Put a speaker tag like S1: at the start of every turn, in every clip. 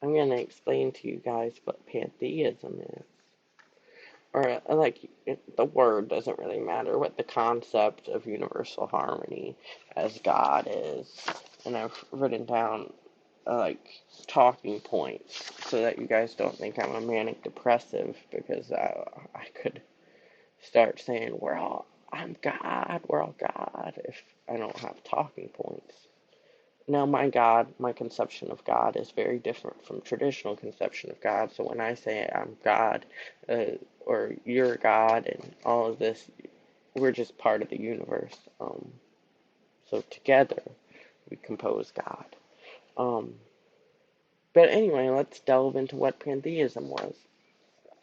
S1: I'm going to explain to you guys what pantheism is. Or, like, the word doesn't really matter, what the concept of universal harmony as God is. And I've written down, like, talking points so that you guys don't think I'm a manic depressive, because I could start saying, I'm God, we're all God, if I don't have talking points. Now, my God, my conception of God is very different from traditional conception of God. So when I say I'm God, or you're God, and all of this, we're just part of the universe. So together, we compose God. Um, but anyway, let's delve into what pantheism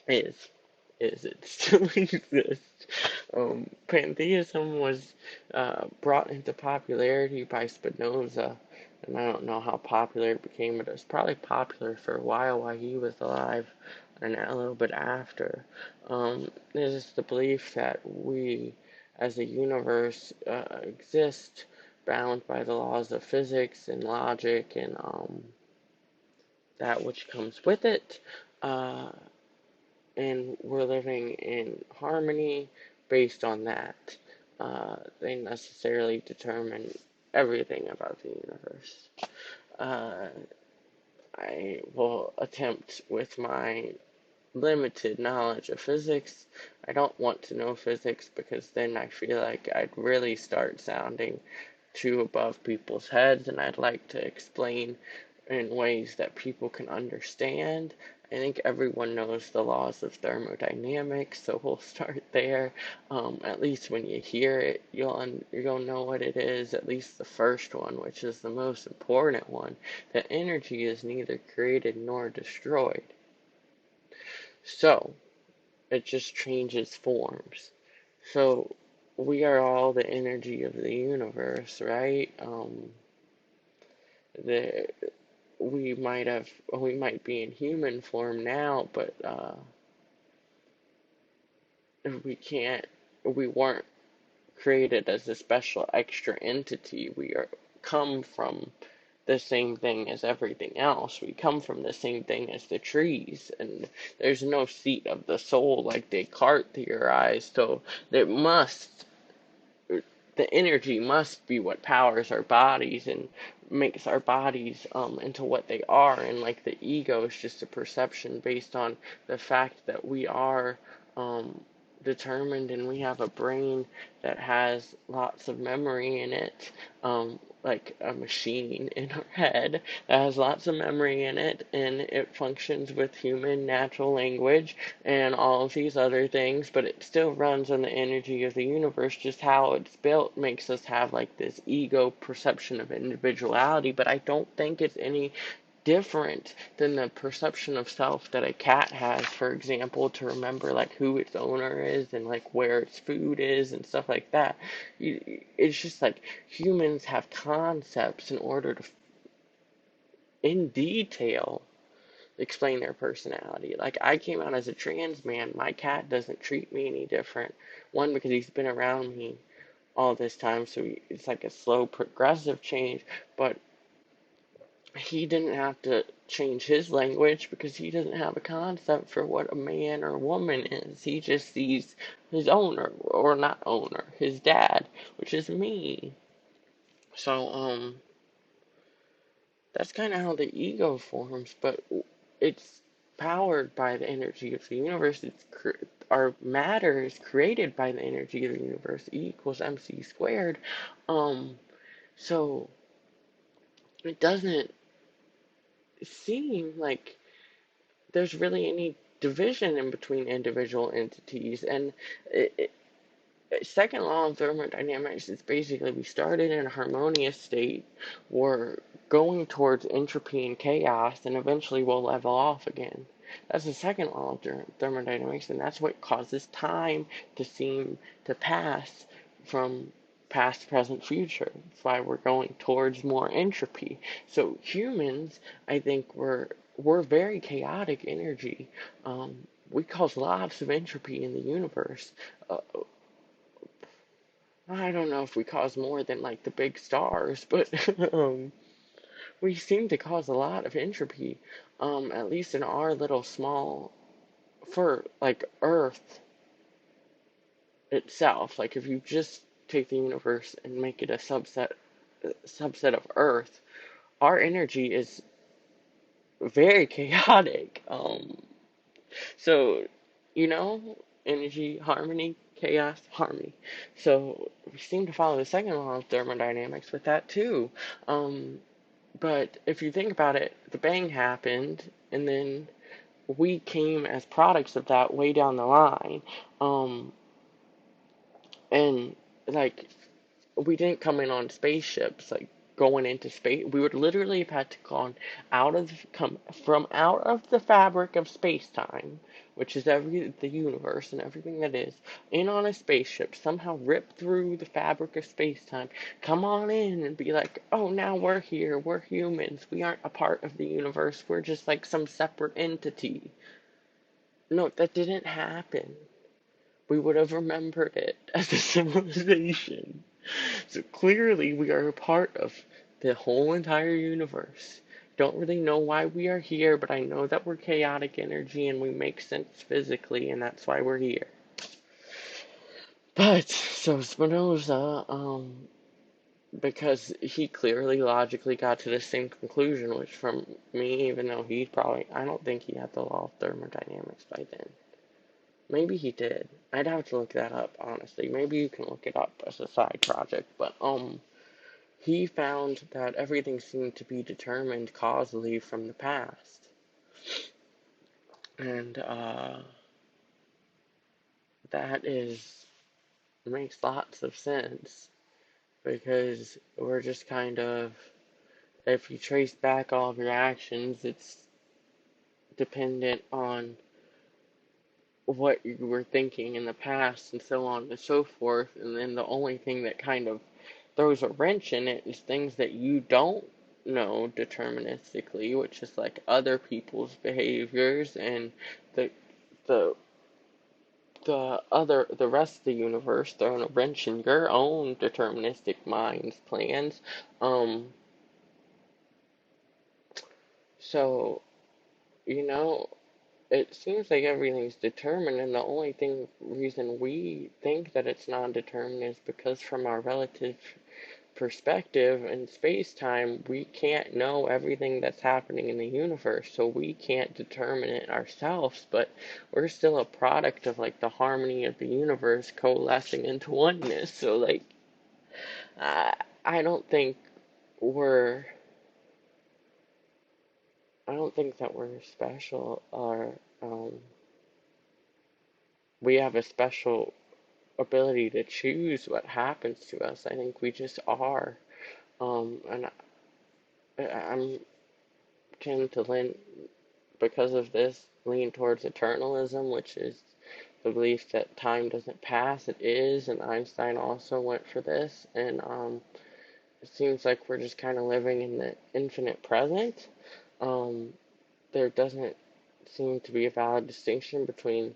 S1: is. It still exists. Pantheism was brought into popularity by Spinoza, and I don't know how popular it became, but it was probably popular for a while he was alive, and a little bit after. There's the belief that we, as a universe, exist bound by the laws of physics and logic, and that which comes with it. Uh, and we're living in harmony based on that. They necessarily determine everything about the universe. Uh, I will attempt with my limited knowledge of physics. I don't want to know physics because then I feel like I'd really start sounding too above people's heads, and I'd like to explain in ways that people can understand. I think everyone knows the laws of thermodynamics, so we'll start there. At least when you hear it, you'll know what it is. At least the first one, which is the most important one, that energy is neither created nor destroyed. So it just changes forms. So we are all the energy of the universe, right? The we might be in human form now, but we can't we weren't created as a special extra entity. We are come from the same thing as everything else. We come from the same thing as the trees, and there's no seat of the soul like Descartes theorized. So it must the energy must be what powers our bodies and makes our bodies into what they are, and like the ego is just a perception based on the fact that we are um, determined, and we have a brain that has lots of memory in it, like a machine in our head that has lots of memory in it, and it functions with human natural language and all of these other things, but it still runs on the energy of the universe. Just how it's built makes us have like this ego perception of individuality, but I don't think it's any different than the perception of self that a cat has, for example, to remember like who its owner is and like where its food is and stuff like that. It's just like humans have concepts in order to, in detail, explain their personality. Like, I came out as a trans man. My cat doesn't treat me any different. One, because he's been around me all this time, so it's like a slow, progressive change. But he didn't have to change his language because he doesn't have a concept for what a man or woman is. He just sees his owner, or not owner, his dad, which is me. So, that's kind of how the ego forms, but it's powered by the energy of the universe. Our matter is created by the energy of the universe. E equals mc squared. Um, so it doesn't seem like there's really any division in between individual entities. And it, second law of thermodynamics is basically we started in a harmonious state, we're going towards entropy and chaos, and eventually we'll level off again. That's the second law of thermodynamics, and that's what causes time to seem to pass from past, present, future. That's why we're going towards more entropy. So humans, I think we're very chaotic energy. We cause lots of entropy in the universe. Uh, I don't know if we cause more than like the big stars, but we seem to cause a lot of entropy, at least in our little small, for like Earth itself. Like if you just take the universe and make it a subset of Earth, our energy is very chaotic. So, you know, energy, harmony, chaos, harmony. So we seem to follow the second law of thermodynamics with that too. Um, but if you think about it, the bang happened, and then we came as products of that way down the line. Um, and like we didn't come in on spaceships like going into space. We would literally have had to gone out of come from out of the fabric of space time, which is the universe and everything that is, in on a spaceship, somehow rip through the fabric of space time, come on in and be like, oh, now we're here, we're humans, we aren't a part of the universe, we're just like some separate entity. No, that didn't happen. We would have remembered it as a civilization. So clearly, we are a part of the whole entire universe. Don't really know why we are here, but I know that we're chaotic energy and we make sense physically, and that's why we're here. But, so Spinoza, because he clearly logically got to the same conclusion, which from me, even though he probably, I don't think he had the law of thermodynamics by then. Maybe he did. I'd have to look that up, honestly. Maybe you can look it up as a side project, but, he found that everything seemed to be determined causally from the past. And that makes lots of sense because we're just kind of, if you trace back all of your actions, it's dependent on what you were thinking in the past and so on and so forth. And then the only thing that kind of throws a wrench in it is things that you don't know deterministically, which is like other people's behaviors and the the the rest of the universe throwing a wrench in your own deterministic mind's plans. Um, so you know, it seems like everything's determined, and the only reason we think that it's non-determined is because from our relative perspective in space-time, we can't know everything that's happening in the universe, so we can't determine it ourselves, but we're still a product of like the harmony of the universe coalescing into oneness. So like, I I don't think we're I don't think that we're special or we have a special ability to choose what happens to us. I think we just are. And I'm tend to lean because of this lean towards eternalism, which is the belief that time doesn't pass, it is, and Einstein also went for this, and it seems like we're just kind of living in the infinite present. Um, there doesn't seem to be a valid distinction between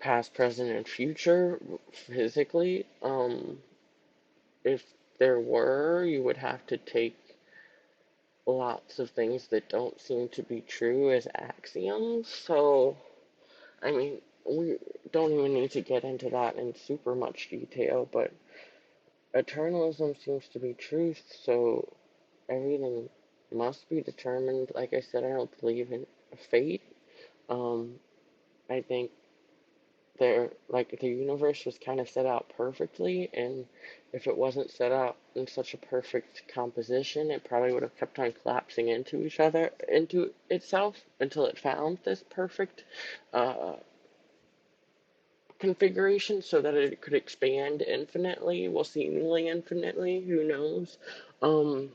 S1: past, present, and future physically. If there were, you would have to take lots of things that don't seem to be true as axioms. So, I mean, we don't even need to get into that in super much detail, but eternalism seems to be truth, so everything must be determined. Like I said, I don't believe in fate. Um, I think the universe was kind of set out perfectly, and if it wasn't set out in such a perfect composition, it probably would have kept on collapsing into itself until it found this perfect uh, configuration so that it could expand infinitely, well, seemingly infinitely, who knows. um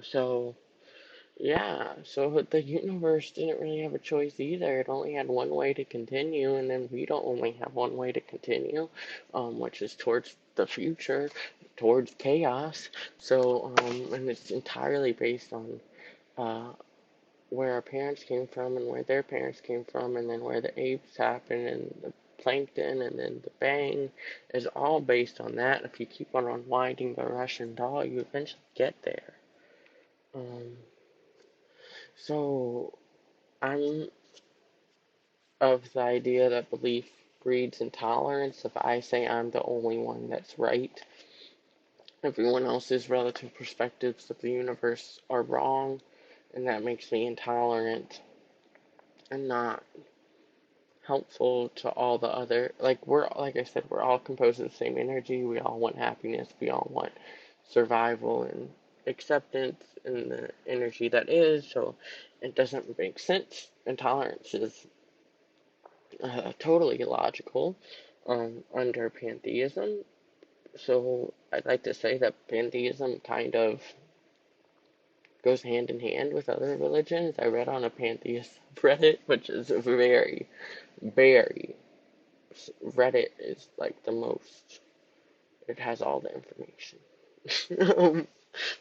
S1: so Yeah, so the universe didn't really have a choice either. It only had one way to continue, and then we don't only have one way to continue, which is towards the future, towards chaos. So, and it's entirely based on uh, where our parents came from and where their parents came from, and then where the apes happened, and the plankton, and then the bang is all based on that. If you keep on unwinding the Russian doll, you eventually get there. Um, so I'm of the idea that belief breeds intolerance. If I say I'm the only one that's right, everyone else's relative perspectives of the universe are wrong, and that makes me intolerant and not helpful to all the other, like I said, we're all composed of the same energy. We all want happiness, we all want survival and acceptance in the energy that is, so it doesn't make sense. Intolerance is totally illogical under pantheism. So I'd like to say that pantheism kind of goes hand in hand with other religions. I read on a pantheist Reddit, which is very Reddit is like the most. It has all the information. um,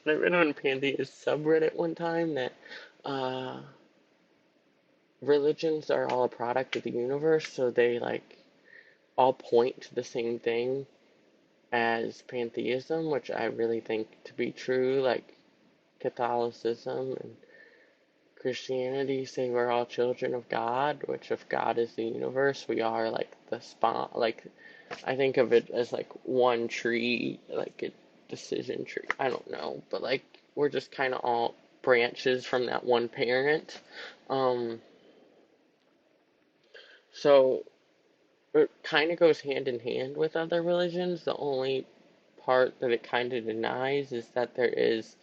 S1: I read on pantheist subreddit one time that uh, religions are all a product of the universe, so they like all point to the same thing as pantheism, which I really think to be true. Like Catholicism and Christianity say we're all children of God, which if God is the universe, we are like the spawn. Like I think of it as like one tree, like a decision tree. I don't know, but like we're just kind of all branches from that one parent. Um, so it kind of goes hand in hand with other religions. The only part that it kind of denies is that there is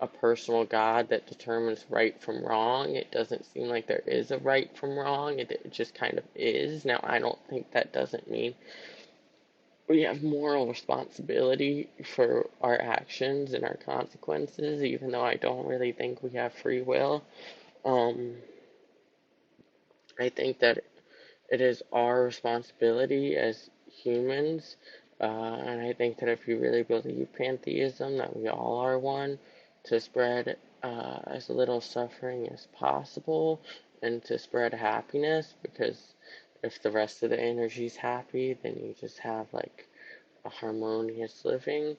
S1: a personal God that determines right from wrong. It doesn't seem like there is a right from wrong. It just kind of is. Now, I don't think that doesn't mean we have moral responsibility for our actions and our consequences, even though I don't really think we have free will. Um, I think that it is our responsibility as humans, and I think that if you really believe pantheism, that we all are one, to spread as little suffering as possible and to spread happiness, because if the rest of the energy is happy, then you just have like a harmonious living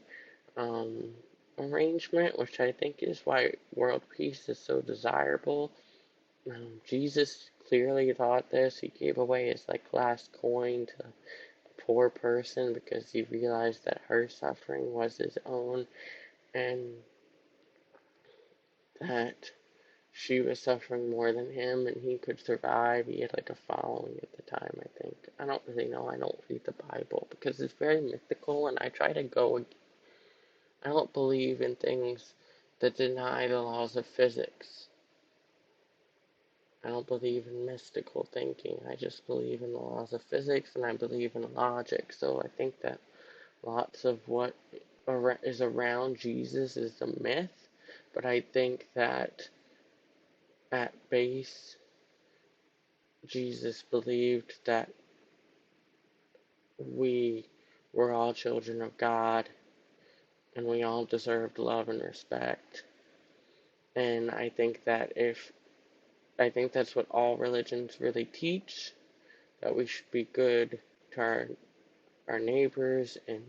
S1: um, arrangement, which I think is why world peace is so desirable. Jesus clearly thought this. He gave away his like last coin to a poor person because he realized that her suffering was his own and that she was suffering more than him and he could survive. He had like a following at the time, I think. I don't really know. I don't read the Bible because it's very mythical and I try to go. I don't believe in things that deny the laws of physics. I don't believe in mystical thinking. I just believe in the laws of physics and I believe in logic. So I think that lots of what is around Jesus is a myth, but I think that at base, Jesus believed that we were all children of God and we all deserved love and respect. And I think that's what all religions really teach, that we should be good to our neighbors and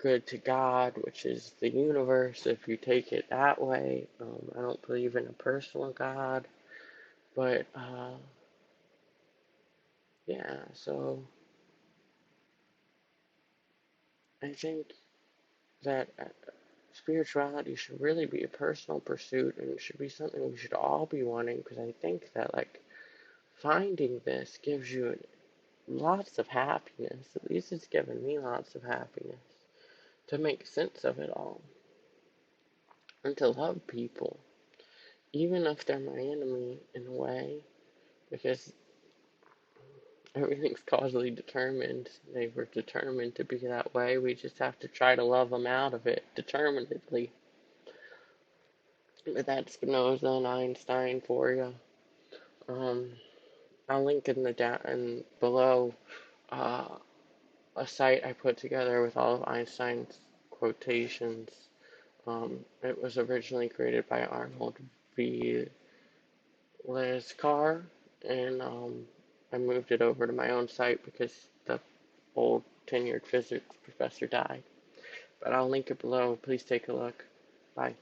S1: good to God, which is the universe, if you take it that way. I don't believe in a personal God, but yeah, so I think that spirituality should really be a personal pursuit and it should be something we should all be wanting because I think that, like, finding this gives you lots of happiness. At least it's given me lots of happiness to make sense of it all and to love people, even if they're my enemy in a way, because everything's causally determined. They were determined to be that way. We just have to try to love them out of it determinedly. But that's Spinoza and Einstein for you. Um, I'll link in the down and below uh, a site I put together with all of Einstein's quotations. It was originally created by Arnold V. Lescar, and I moved it over to my own site because the old tenured physics professor died. But I'll link it below. Please take a look. Bye.